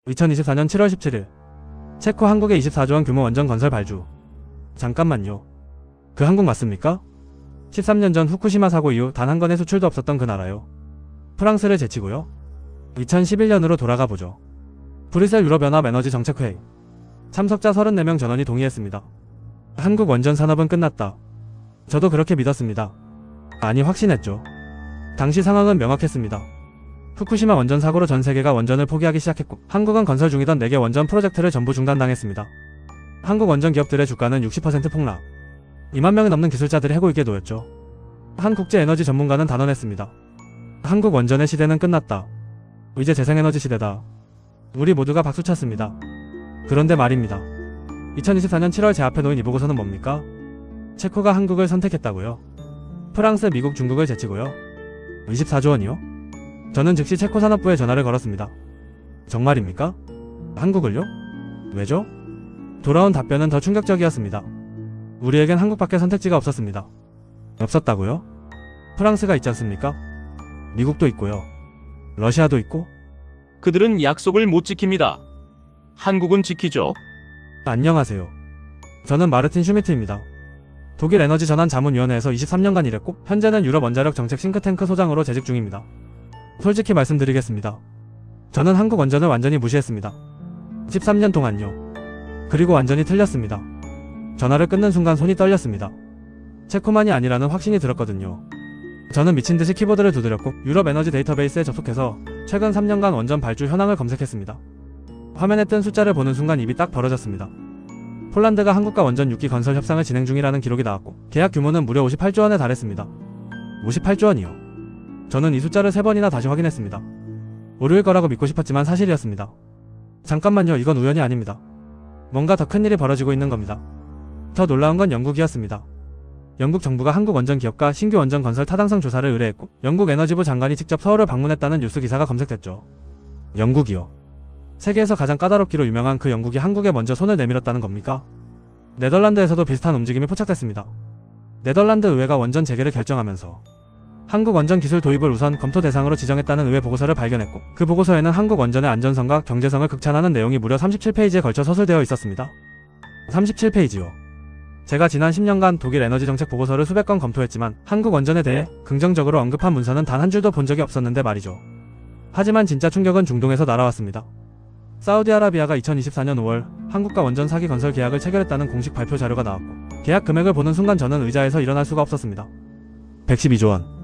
2024년 7월 17일 체코 한국의 24조 원 규모 원전 건설 발주. 잠깐만요. 그 한국 맞습니까? 13년 전 후쿠시마 사고 이후 단 한 건의 수출도 없었던 그 나라요. 프랑스를 제치고요. 2011년으로 돌아가 보죠. 브뤼셀 유럽연합 에너지 정책회의. 참석자 34명 전원이 동의했습니다. 한국 원전 산업은 끝났다. 저도 그렇게 믿었습니다. 아니, 확신했죠. 당시 상황은 명확했습니다. 후쿠시마 원전 사고로 전 세계가 원전을 포기하기 시작했고, 한국은 건설 중이던 4개 원전 프로젝트를 전부 중단당했습니다. 한국 원전 기업들의 주가는 60% 폭락. 2만 명이 넘는 기술자들이 해고 있게 놓였죠. 한 국제 에너지 전문가는 단언했습니다. 한국 원전의 시대는 끝났다. 이제 재생에너지 시대다. 우리 모두가 박수쳤습니다. 그런데 말입니다. 2024년 7월 제 앞에 놓인 이 보고서는 뭡니까? 체코가 한국을 선택했다고요? 프랑스, 미국, 중국을 제치고요? 24조 원이요? 저는 즉시 체코 산업부에 전화를 걸었습니다. 정말입니까? 한국을요? 왜죠? 돌아온 답변은 더 충격적이었습니다. 우리에겐 한국밖에 선택지가 없었습니다. 없었다고요? 프랑스가 있지 않습니까? 미국도 있고요. 러시아도 있고. 그들은 약속을 못 지킵니다. 한국은 지키죠. 안녕하세요. 저는 마르틴 슈미트입니다. 독일 에너지 전환 자문위원회에서 23년간 일했고, 현재는 유럽 원자력 정책 싱크탱크 소장으로 재직 중입니다. 솔직히 말씀드리겠습니다. 저는 한국 원전을 완전히 무시했습니다. 13년 동안요. 그리고 완전히 틀렸습니다. 전화를 끊는 순간 손이 떨렸습니다. 체코만이 아니라는 확신이 들었거든요. 저는 미친듯이 키보드를 두드렸고, 유럽 에너지 데이터베이스에 접속해서 최근 3년간 원전 발주 현황을 검색했습니다. 화면에 뜬 숫자를 보는 순간 입이 딱 벌어졌습니다. 폴란드가 한국과 원전 6기 건설 협상을 진행 중이라는 기록이 나왔고, 계약 규모는 무려 58조 원에 달했습니다. 58조 원이요. 저는 이 숫자를 3번이나 다시 확인했습니다. 오류일 거라고 믿고 싶었지만 사실이었습니다. 잠깐만요, 이건 우연이 아닙니다. 뭔가 더 큰 일이 벌어지고 있는 겁니다. 더 놀라운 건 영국이었습니다. 영국 정부가 한국 원전 기업과 신규 원전 건설 타당성 조사를 의뢰했고, 영국 에너지부 장관이 직접 서울을 방문했다는 뉴스 기사가 검색됐죠. 영국이요. 세계에서 가장 까다롭기로 유명한 그 영국이 한국에 먼저 손을 내밀었다는 겁니까? 네덜란드에서도 비슷한 움직임이 포착됐습니다. 네덜란드 의회가 원전 재개를 결정하면서 한국 원전 기술 도입을 우선 검토 대상으로 지정했다는 의회 보고서를 발견했고, 그 보고서에는 한국 원전의 안전성과 경제성을 극찬하는 내용이 무려 37페이지에 걸쳐 서술되어 있었습니다. 37페이지요. 제가 지난 10년간 독일 에너지 정책 보고서를 수백 건 검토했지만 한국 원전에 대해 긍정적으로 언급한 문서는 단 한 줄도 본 적이 없었는데 말이죠. 하지만 진짜 충격은 중동에서 날아왔습니다. 사우디아라비아가 2024년 5월 한국과 원전 사기 건설 계약을 체결했다는 공식 발표 자료가 나왔고, 계약 금액을 보는 순간 저는 의자에서 일어날 수가 없었습니다. 112조 원.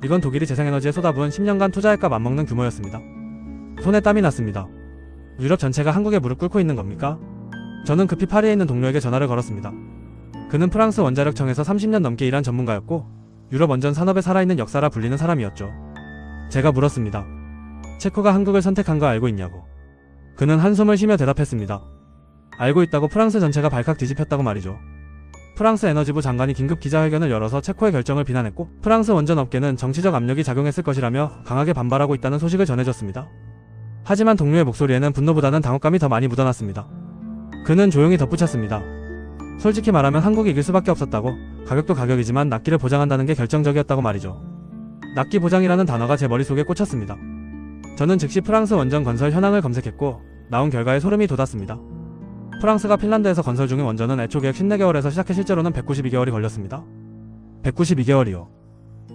이건 독일이 재생에너지에 쏟아부은 10년간 투자액과 맞먹는 규모였습니다. 손에 땀이 났습니다. 유럽 전체가 한국에 무릎 꿇고 있는 겁니까? 저는 급히 파리에 있는 동료에게 전화를 걸었습니다. 그는 프랑스 원자력청에서 30년 넘게 일한 전문가였고, 유럽 원전 산업에 살아있는 역사라 불리는 사람이었죠. 제가 물었습니다. 체코가 한국을 선택한 거 알고 있냐고. 그는 한숨을 쉬며 대답했습니다. 알고 있다고 프랑스 전체가 발칵 뒤집혔다고 말이죠. 프랑스 에너지부 장관이 긴급 기자회견을 열어서 체코의 결정을 비난했고, 프랑스 원전 업계는 정치적 압력이 작용했을 것이라며 강하게 반발하고 있다는 소식을 전해줬습니다. 하지만 동료의 목소리에는 분노보다는 당혹감이 더 많이 묻어났습니다. 그는 조용히 덧붙였습니다. 솔직히 말하면 한국이 이길 수밖에 없었다고. 가격도 가격이지만 납기를 보장한다는 게 결정적이었다고 말이죠. 납기 보장이라는 단어가 제 머릿속에 꽂혔습니다. 저는 즉시 프랑스 원전 건설 현황을 검색했고, 나온 결과에 소름이 돋았습니다. 프랑스가 핀란드에서 건설 중인 원전은 애초 계획 14개월에서 시작해 실제로는 192개월이 걸렸습니다. 192개월이요.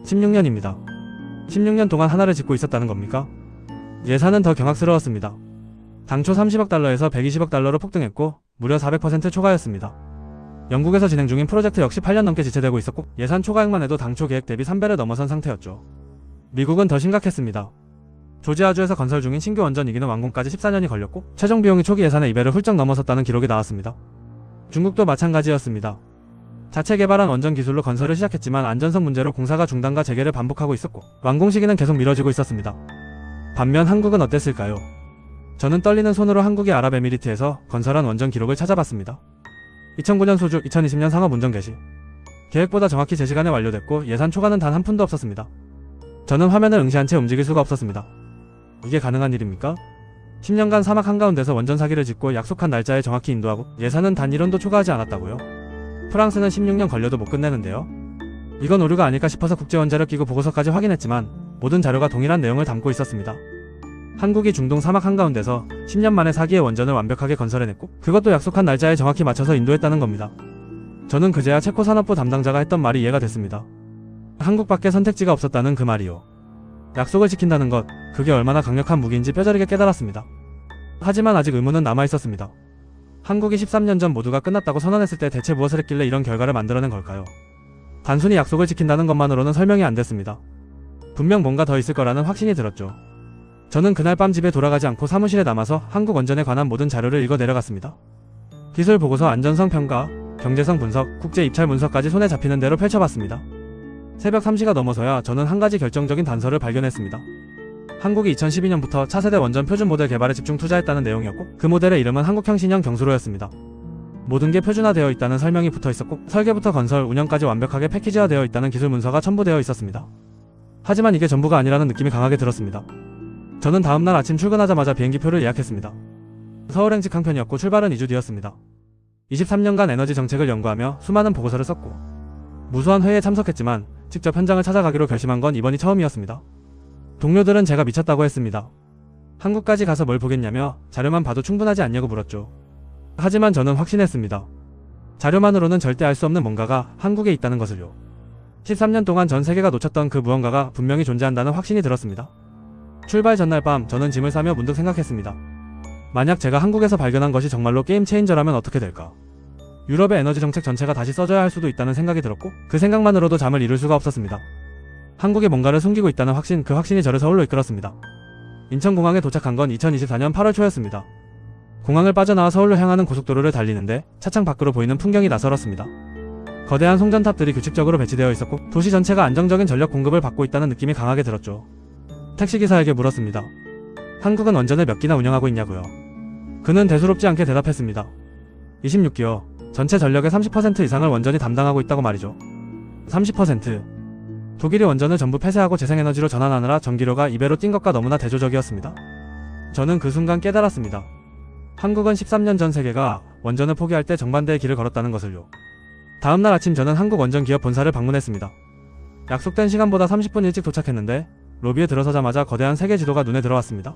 16년입니다. 16년 동안 하나를 짓고 있었다는 겁니까? 예산은 더 경악스러웠습니다. 당초 30억 달러에서 120억 달러로 폭등했고, 무려 400% 초과였습니다. 영국에서 진행 중인 프로젝트 역시 8년 넘게 지체되고 있었고, 예산 초과액만 해도 당초 계획 대비 3배를 넘어선 상태였죠. 미국은 더 심각했습니다. 조지아주에서 건설 중인 신규 원전 2기는 완공까지 14년이 걸렸고, 최종 비용이 초기 예산의 2배를 훌쩍 넘어섰다는 기록이 나왔습니다. 중국도 마찬가지였습니다. 자체 개발한 원전 기술로 건설을 시작했지만 안전성 문제로 공사가 중단과 재개를 반복하고 있었고, 완공 시기는 계속 미뤄지고 있었습니다. 반면 한국은 어땠을까요? 저는 떨리는 손으로 한국의 아랍에미리트에서 건설한 원전 기록을 찾아봤습니다. 2009년 소주, 2020년 상업 운전 개시. 계획보다 정확히 제 시간에 완료됐고, 예산 초과는 단 한 푼도 없었습니다. 저는 화면을 응시한 채 움직일 수가 없었습니다. 이게 가능한 일입니까? 10년간 사막 한가운데서 원전 사기를 짓고 약속한 날짜에 정확히 인도하고, 예산은 단 1원도 초과하지 않았다고요? 프랑스는 16년 걸려도 못 끝내는데요. 이건 오류가 아닐까 싶어서 국제원자력기구 보고서까지 확인했지만 모든 자료가 동일한 내용을 담고 있었습니다. 한국이 중동 사막 한가운데서 10년 만에 4기의 원전을 완벽하게 건설해냈고 그것도 약속한 날짜에 정확히 맞춰서 인도했다는 겁니다. 저는 그제야 체코 산업부 담당자가 했던 말이 이해가 됐습니다. 한국밖에 선택지가 없었다는 그 말이요. 약속을 지킨다는 것, 그게 얼마나 강력한 무기인지 뼈저리게 깨달았습니다. 하지만 아직 의문은 남아있었습니다. 한국이 13년 전 모두가 끝났다고 선언했을 때 대체 무엇을 했길래 이런 결과를 만들어낸 걸까요? 단순히 약속을 지킨다는 것만으로는 설명이 안 됐습니다. 분명 뭔가 더 있을 거라는 확신이 들었죠. 저는 그날 밤 집에 돌아가지 않고 사무실에 남아서 한국 원전에 관한 모든 자료를 읽어 내려갔습니다. 기술 보고서, 안전성 평가, 경제성 분석, 국제 입찰 문서까지 손에 잡히는 대로 펼쳐봤습니다. 새벽 3시가 넘어서야 저는 한 가지 결정적인 단서를 발견했습니다. 한국이 2012년부터 차세대 원전 표준 모델 개발에 집중 투자했다는 내용이었고 그 모델의 이름은 한국형 신형 경수로였습니다. 모든 게 표준화되어 있다는 설명이 붙어있었고 설계부터 건설, 운영까지 완벽하게 패키지화되어 있다는 기술 문서가 첨부되어 있었습니다. 하지만 이게 전부가 아니라는 느낌이 강하게 들었습니다. 저는 다음날 아침 출근하자마자 비행기표를 예약했습니다. 서울행직 항편이었고 출발은 2주 뒤였습니다. 23년간 에너지 정책을 연구하며 수많은 보고서를 썼고 무수한 회의에 참석했지만 직접 현장을 찾아가기로 결심한 건 이번이 처음이었습니다. 동료들은 제가 미쳤다고 했습니다. 한국까지 가서 뭘 보겠냐며 자료만 봐도 충분하지 않냐고 물었죠. 하지만 저는 확신했습니다. 자료만으로는 절대 알 수 없는 뭔가가 한국에 있다는 것을요. 13년 동안 전 세계가 놓쳤던 그 무언가가 분명히 존재한다는 확신이 들었습니다. 출발 전날 밤 저는 짐을 싸며 문득 생각했습니다. 만약 제가 한국에서 발견한 것이 정말로 게임 체인저라면 어떻게 될까? 유럽의 에너지 정책 전체가 다시 써져야 할 수도 있다는 생각이 들었고 그 생각만으로도 잠을 이룰 수가 없었습니다. 한국에 뭔가를 숨기고 있다는 확신, 그 확신이 저를 서울로 이끌었습니다. 인천공항에 도착한 건 2024년 8월 초였습니다. 공항을 빠져나와 서울로 향하는 고속도로를 달리는데 차창 밖으로 보이는 풍경이 낯설었습니다. 거대한 송전탑들이 규칙적으로 배치되어 있었고 도시 전체가 안정적인 전력 공급을 받고 있다는 느낌이 강하게 들었죠. 택시기사에게 물었습니다. 한국은 원전을 몇 기나 운영하고 있냐고요. 그는 대수롭지 않게 대답했습니다. 26기요. 전체 전력의 30% 이상을 원전이 담당하고 있다고 말이죠. 30%. 독일이 원전을 전부 폐쇄하고 재생에너지로 전환하느라 전기료가 2배로 뛴 것과 너무나 대조적이었습니다. 저는 그 순간 깨달았습니다. 한국은 13년 전 세계가 원전을 포기할 때 정반대의 길을 걸었다는 것을요. 다음날 아침 저는 한국원전기업 본사를 방문했습니다. 약속된 시간보다 30분 일찍 도착했는데 로비에 들어서자마자 거대한 세계 지도가 눈에 들어왔습니다.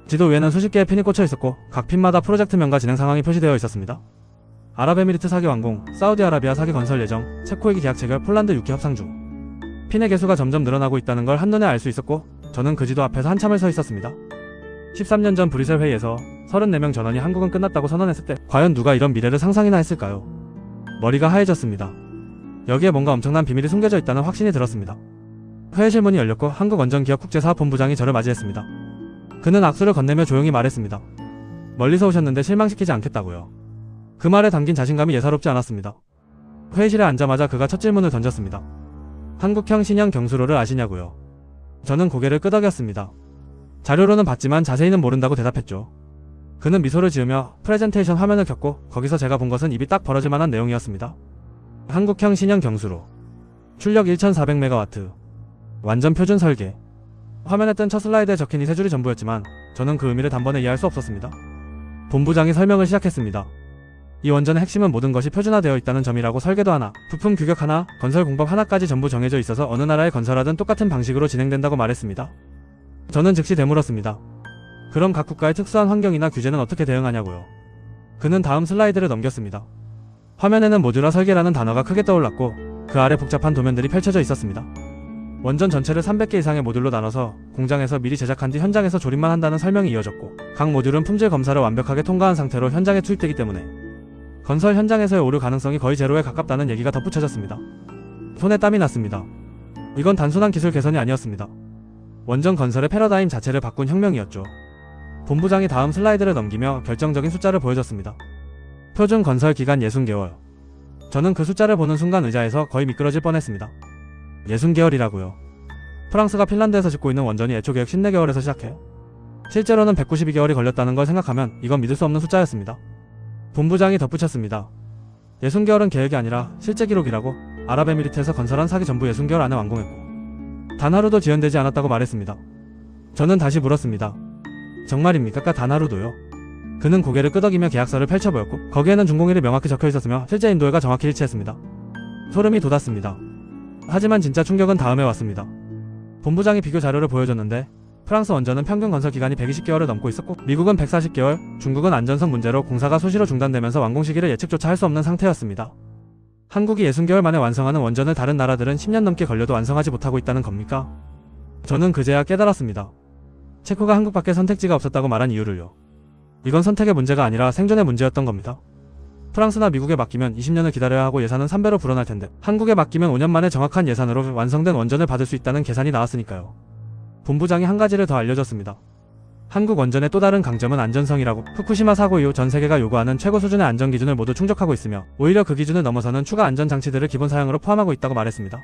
지도 위에는 수십 개의 핀이 꽂혀 있었고 각 핀마다 프로젝트명과 진행 상황이 표시되어 있었습니다. 아랍에미리트 4기 완공, 사우디아라비아 4기 건설 예정, 체코 2기 계약 체결, 폴란드 6기 협상 중. 핀의 개수가 점점 늘어나고 있다는 걸 한눈에 알 수 있었고 저는 그 지도 앞에서 한참을 서 있었습니다. 13년 전 브뤼셀 회의에서 34명 전원이 한국은 끝났다고 선언했을 때 과연 누가 이런 미래를 상상이나 했을까요? 머리가 하얘졌습니다. 여기에 뭔가 엄청난 비밀이 숨겨져 있다는 확신이 들었습니다. 회의실 문이 열렸고 한국원전기업 국제사업본부장이 저를 맞이했습니다. 그는 악수를 건네며 조용히 말했습니다. 멀리서 오셨는데 실망시키지 않겠다고요. 그 말에 담긴 자신감이 예사롭지 않았습니다. 회의실에 앉자마자 그가 첫 질문을 던졌습니다. 한국형 신형 경수로를 아시냐고요. 저는 고개를 끄덕였습니다. 자료로는 봤지만 자세히는 모른다고 대답했죠. 그는 미소를 지으며 프레젠테이션 화면을 켰고 거기서 제가 본 것은 입이 딱 벌어질 만한 내용이었습니다. 한국형 신형 경수로. 출력 1400MW. 완전 표준 설계. 화면에 뜬 첫 슬라이드에 적힌 이 세 줄이 전부였지만 저는 그 의미를 단번에 이해할 수 없었습니다. 본부장이 설명을 시작했습니다. 이 원전의 핵심은 모든 것이 표준화되어 있다는 점이라고. 설계도 하나, 부품 규격 하나, 건설 공법 하나까지 전부 정해져 있어서 어느 나라에 건설하든 똑같은 방식으로 진행된다고 말했습니다. 저는 즉시 되물었습니다. 그럼 각 국가의 특수한 환경이나 규제는 어떻게 대응하냐고요. 그는 다음 슬라이드를 넘겼습니다. 화면에는 모듈화 설계라는 단어가 크게 떠올랐고 그 아래 복잡한 도면들이 펼쳐져 있었습니다. 원전 전체를 300개 이상의 모듈로 나눠서 공장에서 미리 제작한 뒤 현장에서 조립만 한다는 설명이 이어졌고 각 모듈은 품질 검사를 완벽하게 통과한 상태로 현장에 투입되기 때문에 건설 현장에서의 오류 가능성이 거의 제로에 가깝다는 얘기가 덧붙여졌습니다. 손에 땀이 났습니다. 이건 단순한 기술 개선이 아니었습니다. 원전 건설의 패러다임 자체를 바꾼 혁명이었죠. 본부장이 다음 슬라이드를 넘기며 결정적인 숫자를 보여줬습니다. 표준 건설 기간 60개월. 저는 그 숫자를 보는 순간 의자에서 거의 미끄러질 뻔했습니다. 60개월이라고요. 프랑스가 핀란드에서 짓고 있는 원전이 애초 계획 54개월에서 시작해 실제로는 192개월이 걸렸다는 걸 생각하면 이건 믿을 수 없는 숫자였습니다. 본부장이 덧붙였습니다. 60개월은 계획이 아니라 실제 기록이라고. 아랍에미리트에서 건설한 4기 전부 60개월 안에 완공했고 단 하루도 지연되지 않았다고 말했습니다. 저는 다시 물었습니다. 정말입니까? 단 하루도요? 그는 고개를 끄덕이며 계약서를 펼쳐보였고 거기에는 준공일이 명확히 적혀 있었으며 실제 인도회가 정확히 일치했습니다. 소름이 돋았습니다. 하지만 진짜 충격은 다음에 왔습니다. 본부장이 비교 자료를 보여줬는데 프랑스 원전은 평균 건설 기간이 120개월을 넘고 있었고 미국은 140개월, 중국은 안전성 문제로 공사가 수시로 중단되면서 완공 시기를 예측조차 할 수 없는 상태였습니다. 한국이 60개월 만에 완성하는 원전을 다른 나라들은 10년 넘게 걸려도 완성하지 못하고 있다는 겁니까? 저는 그제야 깨달았습니다. 체코가 한국밖에 선택지가 없었다고 말한 이유를요. 이건 선택의 문제가 아니라 생존의 문제였던 겁니다. 프랑스나 미국에 맡기면 20년을 기다려야 하고 예산은 3배로 불어날 텐데 한국에 맡기면 5년 만에 정확한 예산으로 완성된 원전을 받을 수 있다는 계산이 나왔으니까요. 본부장이 한 가지를 더 알려줬습니다. 한국 원전의 또 다른 강점은 안전성이라고. 후쿠시마 사고 이후 전 세계가 요구하는 최고 수준의 안전 기준을 모두 충족하고 있으며 오히려 그 기준을 넘어서는 추가 안전 장치들을 기본 사양으로 포함하고 있다고 말했습니다.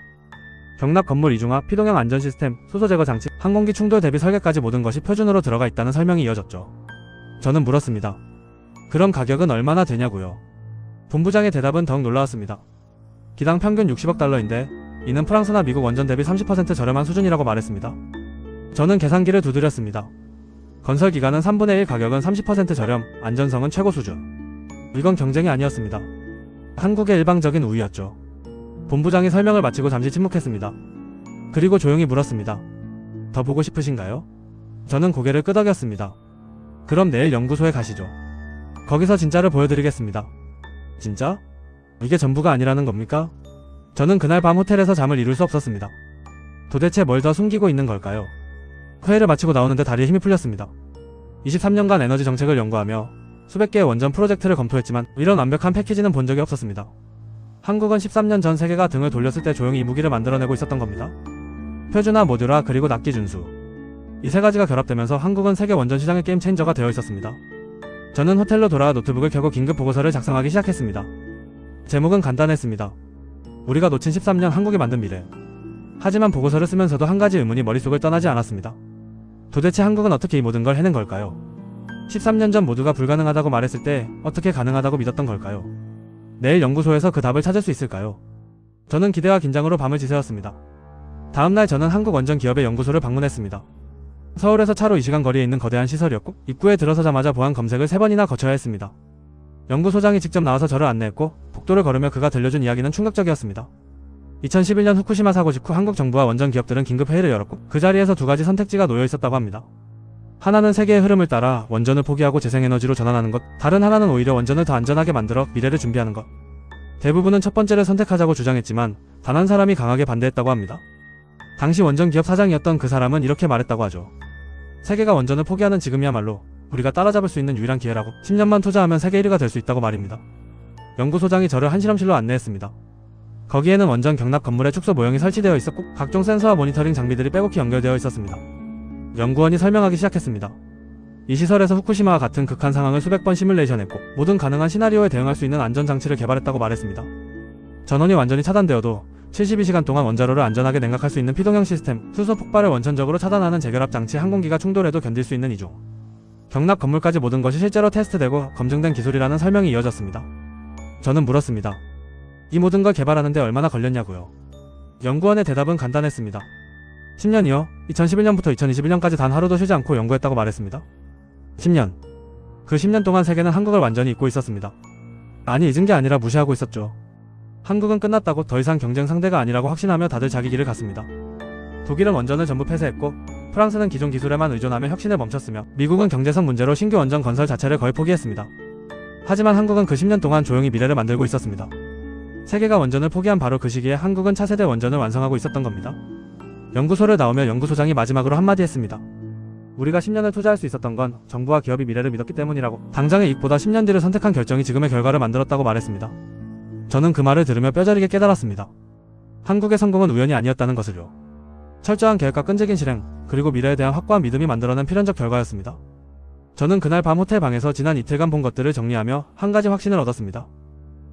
경납 건물 이중화, 피동형 안전 시스템, 수소 제거 장치, 항공기 충돌 대비 설계까지 모든 것이 표준으로 들어가 있다는 설명이 이어졌죠. 저는 물었습니다. 그럼 가격은 얼마나 되냐고요? 본부장의 대답은 더욱 놀라웠습니다. 기당 평균 60억 달러인데 이는 프랑스나 미국 원전 대비 30% 저렴한 수준이라고 말했습니다. 저는 계산기를 두드렸습니다. 건설 기간은 3분의 1, 가격은 30% 저렴, 안전성은 최고 수준. 이건 경쟁이 아니었습니다. 한국의 일방적인 우위였죠. 본부장이 설명을 마치고 잠시 침묵했습니다. 그리고 조용히 물었습니다. 더 보고 싶으신가요? 저는 고개를 끄덕였습니다. 그럼 내일 연구소에 가시죠. 거기서 진짜를 보여드리겠습니다. 진짜? 이게 전부가 아니라는 겁니까? 저는 그날 밤 호텔에서 잠을 이룰 수 없었습니다. 도대체 뭘 더 숨기고 있는 걸까요? 회의를 마치고 나오는데 다리에 힘이 풀렸습니다. 23년간 에너지 정책을 연구하며 수백 개의 원전 프로젝트를 검토했지만 이런 완벽한 패키지는 본 적이 없었습니다. 한국은 13년 전 세계가 등을 돌렸을 때 조용히 이 무기를 만들어내고 있었던 겁니다. 표준화, 모듈화, 그리고 납기 준수. 이 세 가지가 결합되면서 한국은 세계 원전 시장의 게임 체인저가 되어 있었습니다. 저는 호텔로 돌아와 노트북을 켜고 긴급 보고서를 작성하기 시작했습니다. 제목은 간단했습니다. 우리가 놓친 13년 한국이 만든 미래. 하지만 보고서를 쓰면서도 한 가지 의문이 머릿속을 떠나지 않았습니다. 도대체 한국은 어떻게 이 모든 걸 해낸 걸까요? 13년 전 모두가 불가능하다고 말했을 때 어떻게 가능하다고 믿었던 걸까요? 내일 연구소에서 그 답을 찾을 수 있을까요? 저는 기대와 긴장으로 밤을 지새웠습니다. 다음날 저는 한국 원전 기업의 연구소를 방문했습니다. 서울에서 차로 2시간 거리에 있는 거대한 시설이었고 입구에 들어서자마자 보안 검색을 3번이나 거쳐야 했습니다. 연구소장이 직접 나와서 저를 안내했고 복도를 걸으며 그가 들려준 이야기는 충격적이었습니다. 2011년 후쿠시마 사고 직후 한국 정부와 원전 기업들은 긴급 회의를 열었고 그 자리에서 두 가지 선택지가 놓여 있었다고 합니다. 하나는 세계의 흐름을 따라 원전을 포기하고 재생에너지로 전환하는 것, 다른 하나는 오히려 원전을 더 안전하게 만들어 미래를 준비하는 것. 대부분은 첫 번째를 선택하자고 주장했지만 단 한 사람이 강하게 반대했다고 합니다. 당시 원전 기업 사장이었던 그 사람은 이렇게 말했다고 하죠. 세계가 원전을 포기하는 지금이야말로 우리가 따라잡을 수 있는 유일한 기회라고. 10년만 투자하면 세계 1위가 될 수 있다고 말입니다. 연구소장이 저를 한 실험실로 안내했습니다. 거기에는 원전 경납 건물에 축소 모형이 설치되어 있었고 각종 센서와 모니터링 장비들이 빼곡히 연결되어 있었습니다. 연구원이 설명하기 시작했습니다. 이 시설에서 후쿠시마와 같은 극한 상황을 수백 번 시뮬레이션했고 모든 가능한 시나리오에 대응할 수 있는 안전장치를 개발했다고 말했습니다. 전원이 완전히 차단되어도 72시간 동안 원자로를 안전하게 냉각할 수 있는 피동형 시스템, 수소 폭발을 원천적으로 차단하는 재결합 장치, 항공기가 충돌해도 견딜 수 있는 이중. 경납 건물까지 모든 것이 실제로 테스트되고 검증된 기술이라는 설명이 이어졌습니다. 저는 물었습니다. 이 모든 걸 개발하는데 얼마나 걸렸냐고요. 연구원의 대답은 간단했습니다. 10년이요. 2011년부터 2021년까지 단 하루도 쉬지 않고 연구했다고 말했습니다. 10년. 그 10년 동안 세계는 한국을 완전히 잊고 있었습니다. 아니, 잊은 게 아니라 무시하고 있었죠. 한국은 끝났다고, 더 이상 경쟁 상대가 아니라고 확신하며 다들 자기 길을 갔습니다. 독일은 원전을 전부 폐쇄했고 프랑스는 기존 기술에만 의존하며 혁신을 멈췄으며 미국은 경제성 문제로 신규 원전 건설 자체를 거의 포기했습니다. 하지만 한국은 그 10년 동안 조용히 미래를 만들고 있었습니다. 세계가 원전을 포기한 바로 그 시기에 한국은 차세대 원전을 완성하고 있었던 겁니다. 연구소를 나오며 연구소장이 마지막으로 한마디 했습니다. 우리가 10년을 투자할 수 있었던 건 정부와 기업이 미래를 믿었기 때문이라고. 당장의 이익보다 10년 뒤를 선택한 결정이 지금의 결과를 만들었다고 말했습니다. 저는 그 말을 들으며 뼈저리게 깨달았습니다. 한국의 성공은 우연이 아니었다는 것을요. 철저한 계획과 끈질긴 실행, 그리고 미래에 대한 확고한 믿음이 만들어낸 필연적 결과였습니다. 저는 그날 밤 호텔 방에서 지난 이틀간 본 것들을 정리하며 한 가지 확신을 얻었습니다.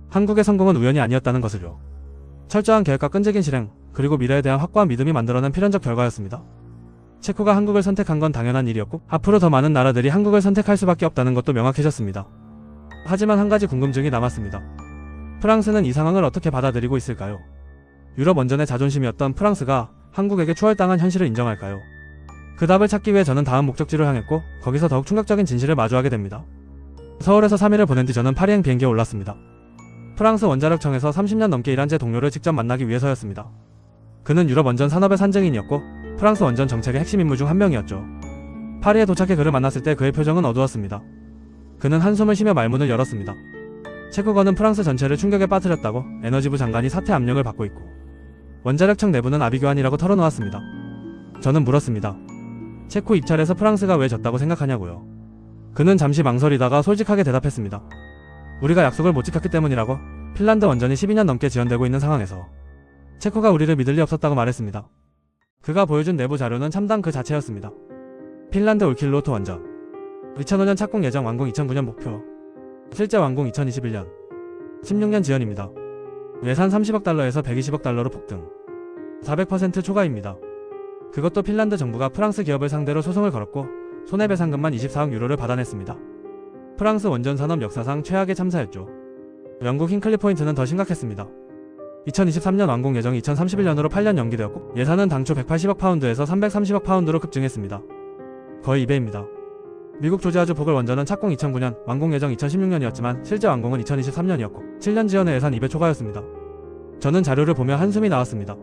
한국의 성공은 우연이 아니었다는 것을요. 철저한 계획과 끈질긴 실행, 그리고 미래에 대한 확고한 믿음이 만들어낸 필연적 결과였습니다. 체코가 한국을 선택한 건 당연한 일이었고 앞으로 더 많은 나라들이 한국을 선택할 수밖에 없다는 것도 명확해졌습니다. 하지만 한 가지 궁금증이 남았습니다. 프랑스는 이 상황을 어떻게 받아들이고 있을까요? 유럽 원전의 자존심이었던 프랑스가 한국에게 추월당한 현실을 인정할까요? 그 답을 찾기 위해 저는 다음 목적지로 향했고 거기서 더욱 충격적인 진실을 마주하게 됩니다. 서울에서 3일을 보낸 뒤 저는 파리행 비행기에 올랐습니다. 프랑스 원자력청에서 30년 넘게 일한 제 동료를 직접 만나기 위해서였습니다. 그는 유럽 원전 산업의 산증인이었고 프랑스 원전 정책의 핵심 인물 중 한 명이었죠. 파리에 도착해 그를 만났을 때 그의 표정은 어두웠습니다. 그는 한숨을 쉬며 말문을 열었습니다. 체코건은 프랑스 전체를 충격에 빠뜨렸다고 에너지부 장관이 사퇴 압력을 받고 있고 원자력청 내부는 아비규환이라고 털어놓았습니다. 저는 물었습니다. 체코 입찰에서 프랑스가 왜 졌다고 생각하냐고요. 그는 잠시 망설이다가 솔직하게 대답했습니다. 우리가 약속을 못 지켰기 때문이라고. 핀란드 원전이 12년 넘게 지연되고 있는 상황에서 체코가 우리를 믿을 리 없었다고 말했습니다. 그가 보여준 내부 자료는 참담 그 자체였습니다. 핀란드 올킬로토 원전 2005년 착공 예정 완공 2009년 목표 실제 완공 2021년 16년 지연입니다. 예산 30억 달러에서 120억 달러로 폭등 400% 초과입니다. 그것도 핀란드 정부가 프랑스 기업을 상대로 소송을 걸었고 손해배상금만 24억 유로를 받아냈습니다. 프랑스 원전 산업 역사상 최악의 참사였죠. 영국 힌클리 포인트는 더 심각했습니다. 2023년 완공 예정이 2031년으로 8년 연기되었고 예산은 당초 180억 파운드에서 330억 파운드로 급증했습니다. 거의 2배입니다. 미국 조지아주 보글 원전은 착공 2009년, 완공 예정 2016년이었지만 실제 완공은 2023년이었고 7년 지연에 예산 2배 초과였습니다. 저는 자료를 보며 한숨이 나왔습니다.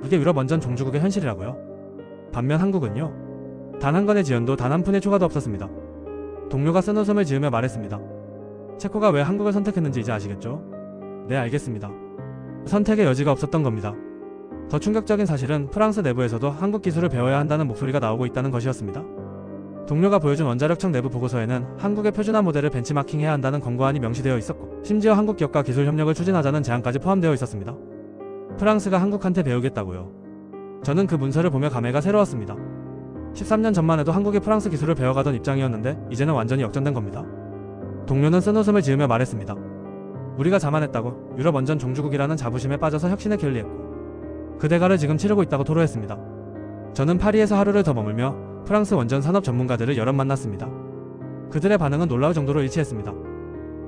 이게 유럽 원전 종주국의 현실이라고요? 반면 한국은요? 단 한 건의 지연도 단 한 푼의 초과도 없었습니다. 동료가 쓴웃음을 지으며 말했습니다. 체코가 왜 한국을 선택했는지 이제 아시겠죠? 네, 알겠습니다. 선택의 여지가 없었던 겁니다. 더 충격적인 사실은 프랑스 내부에서도 한국 기술을 배워야 한다는 목소리가 나오고 있다는 것이었습니다. 동료가 보여준 원자력청 내부 보고서에는 한국의 표준화 모델을 벤치마킹해야 한다는 권고안이 명시되어 있었고 심지어 한국 기업과 기술 협력을 추진하자는 제안까지 포함되어 있었습니다. 프랑스가 한국한테 배우겠다고요. 저는 그 문서를 보며 감회가 새로웠습니다. 13년 전만 해도 한국이 프랑스 기술을 배워가던 입장이었는데 이제는 완전히 역전된 겁니다. 동료는 쓴웃음을 지으며 말했습니다. 우리가 자만했다고 유럽 원전 종주국이라는 자부심에 빠져서 혁신에 게을리했고 그 대가를 지금 치르고 있다고 토로했습니다. 저는 파리에서 하루를 더 머물며 프랑스 원전 산업 전문가들을 여럿 만났습니다. 그들의 반응은 놀라울 정도로 일치했습니다.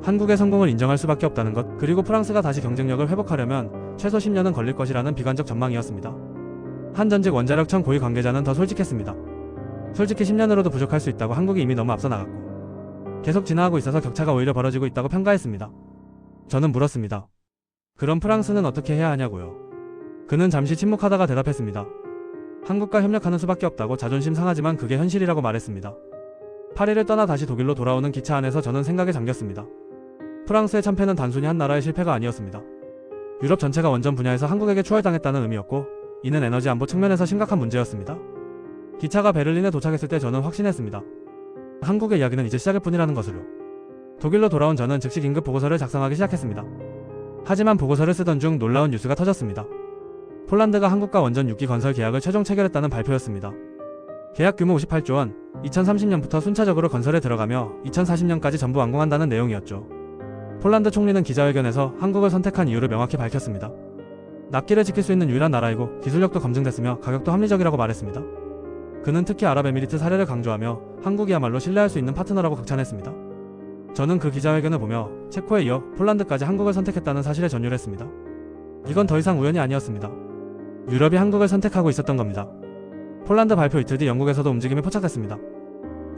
한국의 성공을 인정할 수밖에 없다는 것, 그리고 프랑스가 다시 경쟁력을 회복하려면 최소 10년은 걸릴 것이라는 비관적 전망이었습니다. 한 전직 원자력청 고위 관계자는 더 솔직했습니다. 솔직히 10년으로도 부족할 수 있다고 한국이 이미 너무 앞서 나갔고 계속 진화하고 있어서 격차가 오히려 벌어지고 있다고 평가했습니다. 저는 물었습니다. 그럼 프랑스는 어떻게 해야 하냐고요. 그는 잠시 침묵하다가 대답했습니다. 한국과 협력하는 수밖에 없다고. 자존심 상하지만 그게 현실이라고 말했습니다. 파리를 떠나 다시 독일로 돌아오는 기차 안에서 저는 생각에 잠겼습니다. 프랑스의 참패는 단순히 한 나라의 실패가 아니었습니다. 유럽 전체가 원전 분야에서 한국에게 추월당했다는 의미였고 이는 에너지 안보 측면에서 심각한 문제였습니다. 기차가 베를린에 도착했을 때 저는 확신했습니다. 한국의 이야기는 이제 시작일 뿐이라는 것을요. 독일로 돌아온 저는 즉시 긴급 보고서를 작성하기 시작했습니다. 하지만 보고서를 쓰던 중 놀라운 뉴스가 터졌습니다. 폴란드가 한국과 원전 6기 건설 계약을 최종 체결했다는 발표였습니다. 계약 규모 58조 원, 2030년부터 순차적으로 건설에 들어가며 2040년까지 전부 완공한다는 내용이었죠. 폴란드 총리는 기자회견에서 한국을 선택한 이유를 명확히 밝혔습니다. 납기를 지킬 수 있는 유일한 나라이고 기술력도 검증됐으며 가격도 합리적이라고 말했습니다. 그는 특히 아랍에미리트 사례를 강조하며 한국이야말로 신뢰할 수 있는 파트너라고 극찬했습니다. 저는 그 기자회견을 보며 체코에 이어 폴란드까지 한국을 선택했다는 사실에 전율했습니다. 이건 더 이상 우연이 아니었습니다. 유럽이 한국을 선택하고 있었던 겁니다. 폴란드 발표 이틀 뒤 영국에서도 움직임이 포착됐습니다.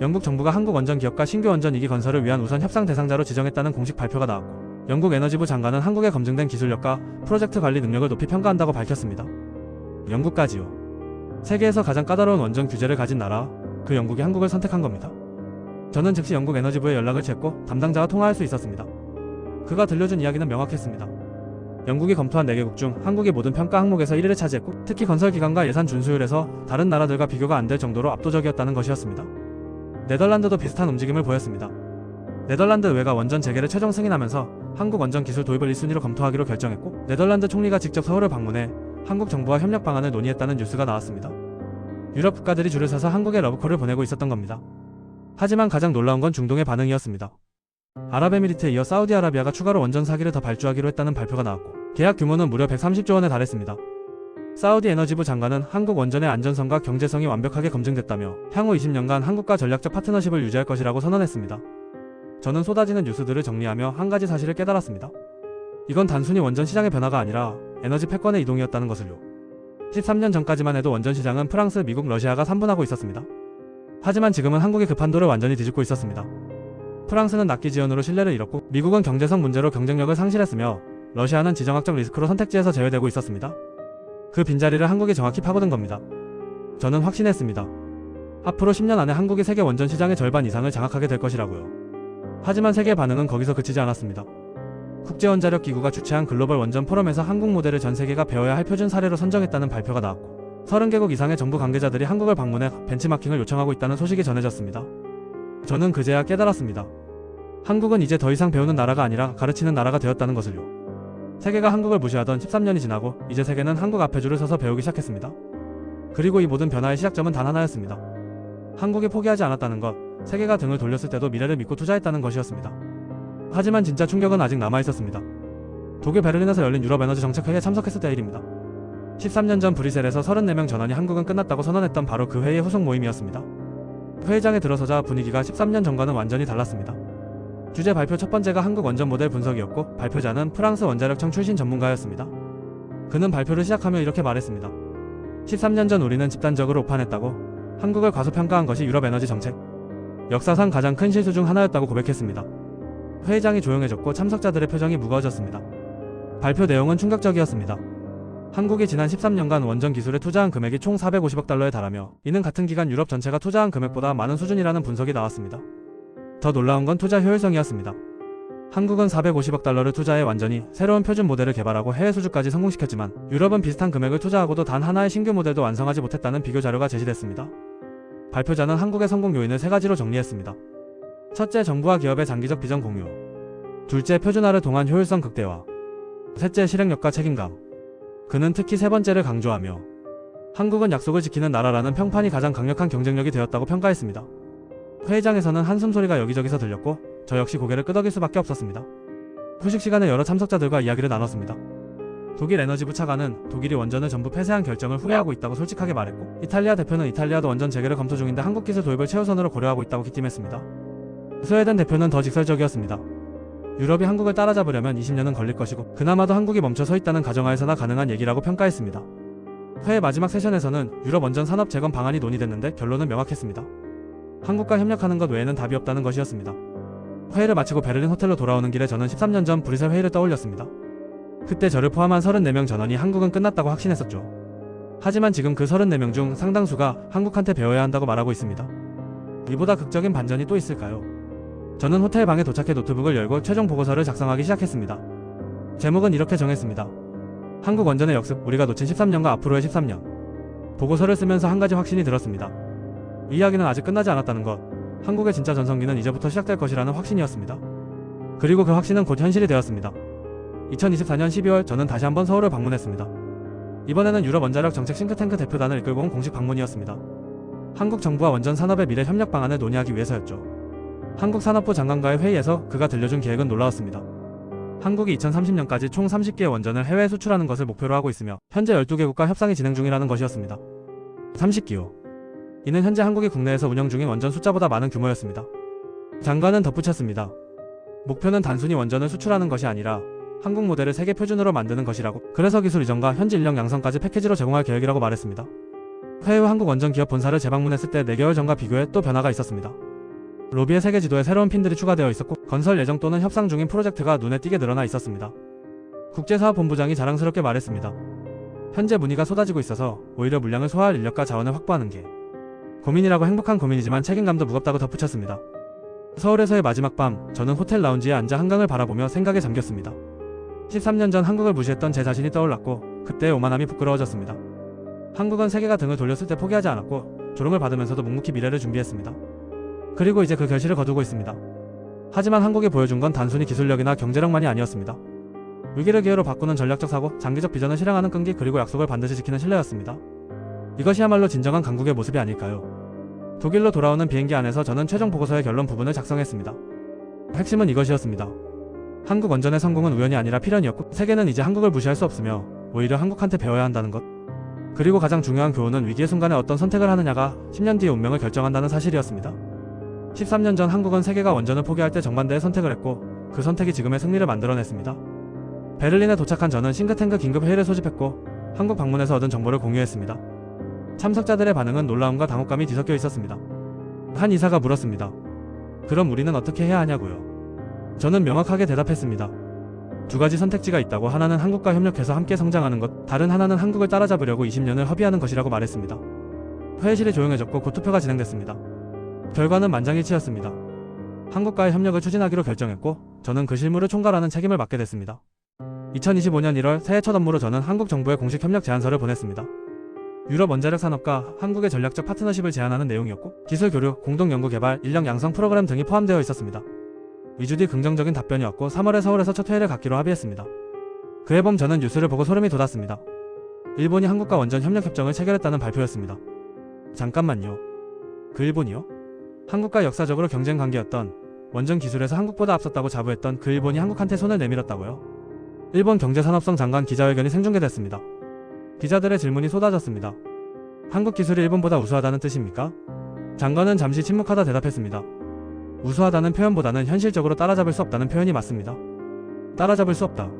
영국 정부가 한국 원전 기업과 신규 원전 2기 건설을 위한 우선 협상 대상자로 지정했다는 공식 발표가 나왔고 영국 에너지부 장관은 한국의 검증된 기술력과 프로젝트 관리 능력을 높이 평가한다고 밝혔습니다. 영국까지요. 세계에서 가장 까다로운 원전 규제를 가진 나라, 그 영국이 한국을 선택한 겁니다. 저는 즉시 영국 에너지부에 연락을 취했고 담당자와 통화할 수 있었습니다. 그가 들려준 이야기는 명확했습니다. 영국이 검토한 4개국 중 한국이 모든 평가 항목에서 1위를 차지했고 특히 건설 기간과 예산 준수율에서 다른 나라들과 비교가 안 될 정도로 압도적이었다는 것이었습니다. 네덜란드도 비슷한 움직임을 보였습니다. 네덜란드 의회가 원전 재개를 최종 승인하면서 한국 원전 기술 도입을 1순위로 검토하기로 결정했고 네덜란드 총리가 직접 서울을 방문해 한국 정부와 협력 방안을 논의했다는 뉴스가 나왔습니다. 유럽 국가들이 줄을 서서 한국에 러브콜을 보내고 있었던 겁니다. 하지만 가장 놀라운 건 중동의 반응이었습니다. 아랍에미리트에 이어 사우디아라비아가 추가로 원전 사기를 더 발주하기로 했다는 발표가 나왔고 계약 규모는 무려 130조 원에 달했습니다. 사우디 에너지부 장관은 한국 원전의 안전성과 경제성이 완벽하게 검증됐다며 향후 20년간 한국과 전략적 파트너십을 유지할 것이라고 선언했습니다. 저는 쏟아지는 뉴스들을 정리하며 한 가지 사실을 깨달았습니다. 이건 단순히 원전 시장의 변화가 아니라 에너지 패권의 이동이었다는 것을요. 13년 전까지만 해도 원전 시장은 프랑스, 미국, 러시아가 3분하고 있었습니다. 하지만 지금은 한국이 그 판도를 완전히 뒤집고 있었습니다. 프랑스는 납기 지연으로 신뢰를 잃었고 미국은 경제성 문제로 경쟁력을 상실했으며 러시아는 지정학적 리스크로 선택지에서 제외되고 있었습니다. 그 빈자리를 한국이 정확히 파고든 겁니다. 저는 확신했습니다. 앞으로 10년 안에 한국이 세계 원전 시장의 절반 이상을 장악하게 될 것이라고요. 하지만 세계의 반응은 거기서 그치지 않았습니다. 국제원자력기구가 주최한 글로벌 원전 포럼에서 한국 모델을 전 세계가 배워야 할 표준 사례로 선정했다는 발표가 나왔고 30개국 이상의 정부 관계자들이 한국을 방문해 벤치마킹을 요청하고 있다는 소식이 전해졌습니다. 저는 그제야 깨달았습니다. 한국은 이제 더 이상 배우는 나라가 아니라 가르치는 나라가 되었다는 것을요. 세계가 한국을 무시하던 13년이 지나고 이제 세계는 한국 앞에 줄을 서서 배우기 시작했습니다. 그리고 이 모든 변화의 시작점은 단 하나였습니다. 한국이 포기하지 않았다는 것, 세계가 등을 돌렸을 때도 미래를 믿고 투자했다는 것이었습니다. 하지만 진짜 충격은 아직 남아있었습니다. 독일 베를린에서 열린 유럽 에너지 정책회의에 참석했을 때 일입니다. 13년 전 브뤼셀에서 34명 전원이 한국은 끝났다고 선언했던 바로 그 회의의 후속 모임이었습니다. 회의장에 들어서자 분위기가 13년 전과는 완전히 달랐습니다. 주제 발표 첫 번째가 한국 원전 모델 분석이었고 발표자는 프랑스 원자력청 출신 전문가였습니다. 그는 발표를 시작하며 이렇게 말했습니다. 13년 전 우리는 집단적으로 오판했다고 한국을 과소평가한 것이 유럽 에너지 정책 역사상 가장 큰 실수 중 하나였다고 고백했습니다. 회의장이 조용해졌고 참석자들의 표정이 무거워졌습니다. 발표 내용은 충격적이었습니다. 한국이 지난 13년간 원전 기술에 투자한 금액이 총 450억 달러에 달하며 이는 같은 기간 유럽 전체가 투자한 금액보다 많은 수준이라는 분석이 나왔습니다. 더 놀라운 건 투자 효율성이었습니다. 한국은 450억 달러를 투자해 완전히 새로운 표준 모델을 개발하고 해외 수주까지 성공시켰지만 유럽은 비슷한 금액을 투자하고도 단 하나의 신규 모델도 완성하지 못했다는 비교 자료가 제시됐습니다. 발표자는 한국의 성공 요인을 3가지로 정리했습니다. 첫째, 정부와 기업의 장기적 비전 공유. 둘째, 표준화를 통한 효율성 극대화. 셋째, 실행력과 책임감. 그는 특히 세 번째를 강조하며 한국은 약속을 지키는 나라라는 평판이 가장 강력한 경쟁력이 되었다고 평가했습니다. 회의장에서는 한숨 소리가 여기저기서 들렸고 저 역시 고개를 끄덕일 수밖에 없었습니다. 휴식 시간에 여러 참석자들과 이야기를 나눴습니다. 독일 에너지부 차관은 독일이 원전을 전부 폐쇄한 결정을 후회하고 있다고 솔직하게 말했고 이탈리아 대표는 이탈리아도 원전 재개를 검토 중인데 한국 기술 도입을 최우선으로 고려하고 있다고 기띔했습니다. 스웨덴 대표는 더 직설적이었습니다. 유럽이 한국을 따라잡으려면 20년은 걸릴 것이고 그나마도 한국이 멈춰 서 있다는 가정하에서나 가능한 얘기라고 평가했습니다. 회의 마지막 세션에서는 유럽 원전 산업 재건 방안이 논의됐는데 결론은 명확했습니다. 한국과 협력하는 것 외에는 답이 없다는 것이었습니다. 회의를 마치고 베를린 호텔로 돌아오는 길에 저는 13년 전 브뤼셀 회의를 떠올렸습니다. 그때 저를 포함한 34명 전원이 한국은 끝났다고 확신했었죠. 하지만 지금 그 34명 중 상당수가 한국한테 배워야 한다고 말하고 있습니다. 이보다 극적인 반전이 또 있을까요? 저는 호텔 방에 도착해 노트북을 열고 최종 보고서를 작성하기 시작했습니다. 제목은 이렇게 정했습니다. 한국 원전의 역습, 우리가 놓친 13년과 앞으로의 13년. 보고서를 쓰면서 한 가지 확신이 들었습니다. 이 이야기는 아직 끝나지 않았다는 것, 한국의 진짜 전성기는 이제부터 시작될 것이라는 확신이었습니다. 그리고 그 확신은 곧 현실이 되었습니다. 2024년 12월 저는 다시 한번 서울을 방문했습니다. 이번에는 유럽 원자력 정책 싱크탱크 대표단을 이끌고 온 공식 방문이었습니다. 한국 정부와 원전 산업의 미래 협력 방안을 논의하기 위해서였죠. 한국 산업부 장관과의 회의에서 그가 들려준 계획은 놀라웠습니다. 한국이 2030년까지 총 30개의 원전을 해외에 수출하는 것을 목표로 하고 있으며 현재 12개국과 협상이 진행 중이라는 것이었습니다. 30기요. 이는 현재 한국이 국내에서 운영 중인 원전 숫자보다 많은 규모였습니다. 장관은 덧붙였습니다. 목표는 단순히 원전을 수출하는 것이 아니라 한국 모델을 세계 표준으로 만드는 것이라고, 그래서 기술 이전과 현지 인력 양성까지 패키지로 제공할 계획이라고 말했습니다. 회의 후 한국 원전 기업 본사를 재방문했을 때 4개월 전과 비교해 또 변화가 있었습니다. 로비의 세계 지도에 새로운 핀들이 추가되어 있었고 건설 예정 또는 협상 중인 프로젝트가 눈에 띄게 늘어나 있었습니다. 국제사업본부장이 자랑스럽게 말했습니다. 현재 문의가 쏟아지고 있어서 오히려 물량을 소화할 인력과 자원을 확보하는 게 고민이라고. 행복한 고민이지만 책임감도 무겁다고 덧붙였습니다. 서울에서의 마지막 밤, 저는 호텔 라운지에 앉아 한강을 바라보며 생각에 잠겼습니다. 13년 전 한국을 무시했던 제 자신이 떠올랐고 그때의 오만함이 부끄러워졌습니다. 한국은 세계가 등을 돌렸을 때 포기하지 않았고 조롱을 받으면서도 묵묵히 미래를 준비했습니다. 그리고 이제 그 결실을 거두고 있습니다. 하지만 한국이 보여준 건 단순히 기술력이나 경제력만이 아니었습니다. 위기를 기회로 바꾸는 전략적 사고, 장기적 비전을 실행하는 끈기, 그리고 약속을 반드시 지키는 신뢰였습니다. 이것이야말로 진정한 강국의 모습이 아닐까요? 독일로 돌아오는 비행기 안에서 저는 최종 보고서의 결론 부분을 작성했습니다. 핵심은 이것이었습니다. 한국 원전의 성공은 우연이 아니라 필연이었고 세계는 이제 한국을 무시할 수 없으며 오히려 한국한테 배워야 한다는 것. 그리고 가장 중요한 교훈은 위기의 순간에 어떤 선택을 하느냐가 10년 뒤의 운명을 결정한다는 사실이었습니다. 13년 전 한국은 세계가 원전을 포기할 때 정반대의 선택을 했고 그 선택이 지금의 승리를 만들어냈습니다. 베를린에 도착한 저는 싱크탱크 긴급 회의를 소집했고 한국 방문에서 얻은 정보를 공유했습니다. 참석자들의 반응은 놀라움과 당혹감이 뒤섞여 있었습니다. 한 이사가 물었습니다. 그럼 우리는 어떻게 해야 하냐고요? 저는 명확하게 대답했습니다. 2가지 선택지가 있다고. 하나는 한국과 협력해서 함께 성장하는 것, 다른 하나는 한국을 따라잡으려고 20년을 허비하는 것이라고 말했습니다. 회의실이 조용해졌고 곧 투표가 진행됐습니다. 결과는 만장일치였습니다. 한국과의 협력을 추진하기로 결정했고 저는 그 실무를 총괄하는 책임을 맡게 됐습니다. 2025년 1월 새해 첫 업무로 저는 한국 정부에 공식 협력 제안서를 보냈습니다. 유럽 원자력 산업과 한국의 전략적 파트너십을 제안하는 내용이었고 기술 교류, 공동 연구 개발, 인력 양성 프로그램 등이 포함되어 있었습니다. 2주 뒤 긍정적인 답변이 왔고 3월에 서울에서 첫 회의를 갖기로 합의했습니다. 그해 봄 저는 뉴스를 보고 소름이 돋았습니다. 일본이 한국과 원전 협력 협정을 체결했다는 발표였습니다. 잠깐만요. 그 일본이요? 한국과 역사적으로 경쟁 관계였던, 원전 기술에서 한국보다 앞섰다고 자부했던 그 일본이 한국한테 손을 내밀었다고요? 일본 경제산업성 장관 기자회견이 생중계됐습니다. 기자들의 질문이 쏟아졌습니다. 한국 기술이 일본보다 우수하다는 뜻입니까? 장관은 잠시 침묵하다 대답했습니다. 우수하다는 표현보다는 현실적으로 따라잡을 수 없다는 표현이 맞습니다. 따라잡을 수 없다.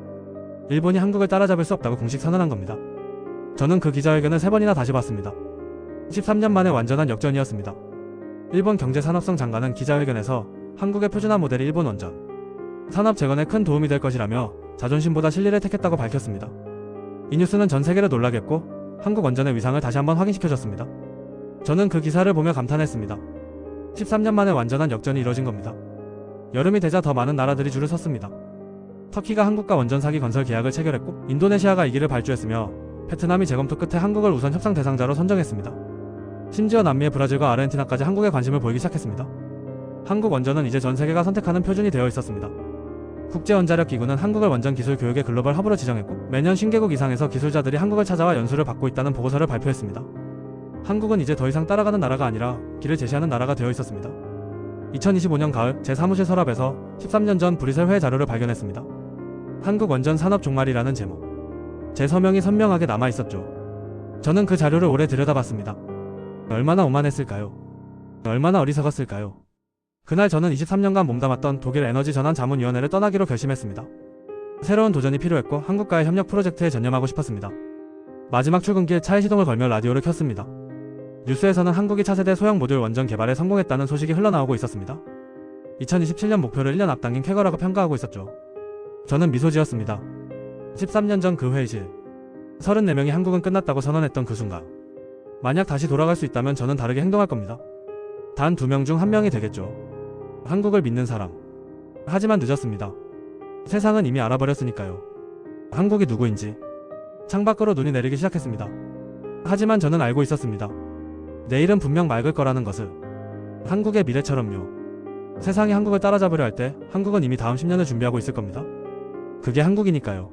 일본이 한국을 따라잡을 수 없다고 공식 선언한 겁니다. 저는 그 기자회견을 3번이나 다시 봤습니다. 13년 만에 완전한 역전이었습니다. 일본 경제산업성 장관은 기자회견에서 한국의 표준화 모델이 일본 원전 산업 재건에 큰 도움이 될 것이라며 자존심보다 실리를 택했다고 밝혔습니다. 이 뉴스는 전 세계를 놀라게 했고 한국 원전의 위상을 다시 한번 확인시켜줬습니다. 저는 그 기사를 보며 감탄했습니다. 13년 만에 완전한 역전이 이뤄진 겁니다. 여름이 되자 더 많은 나라들이 줄을 섰습니다. 터키가 한국과 원전 사기 건설 계약을 체결했고 인도네시아가 이 길을 발주했으며 베트남이 재검토 끝에 한국을 우선 협상 대상자로 선정했습니다. 심지어 남미의 브라질과 아르헨티나까지 한국에 관심을 보이기 시작했습니다. 한국 원전은 이제 전 세계가 선택하는 표준이 되어 있었습니다. 국제원자력기구는 한국을 원전 기술 교육의 글로벌 허브로 지정했고 매년 50개국 이상에서 기술자들이 한국을 찾아와 연수를 받고 있다는 보고서를 발표했습니다. 한국은 이제 더 이상 따라가는 나라가 아니라 길을 제시하는 나라가 되어 있었습니다. 2025년 가을 제 사무실 서랍에서 13년 전 브리셀 회의 자료를 발견했습니다. 한국 원전 산업 종말이라는 제목. 제 서명이 선명하게 남아있었죠. 저는 그 자료를 오래 들여다봤습니다. 얼마나 오만했을까요? 얼마나 어리석었을까요? 그날 저는 23년간 몸담았던 독일 에너지 전환 자문위원회를 떠나기로 결심했습니다. 새로운 도전이 필요했고 한국과의 협력 프로젝트에 전념하고 싶었습니다. 마지막 출근길 차에 시동을 걸며 라디오를 켰습니다. 뉴스에서는 한국이 차세대 소형 모듈 원전 개발에 성공했다는 소식이 흘러나오고 있었습니다. 2027년 목표를 1년 앞당긴 쾌거라고 평가하고 있었죠. 저는 미소 지었습니다. 13년 전 그 회의실. 34명이 한국은 끝났다고 선언했던 그 순간. 만약 다시 돌아갈 수 있다면 저는 다르게 행동할 겁니다. 단 2명 중 1명이 되겠죠. 한국을 믿는 사람. 하지만 늦었습니다. 세상은 이미 알아버렸으니까요. 한국이 누구인지. 창밖으로 눈이 내리기 시작했습니다. 하지만 저는 알고 있었습니다. 내일은 분명 맑을 거라는 것을. 한국의 미래처럼요. 세상이 한국을 따라잡으려 할 때 한국은 이미 다음 10년을 준비하고 있을 겁니다. 그게 한국이니까요.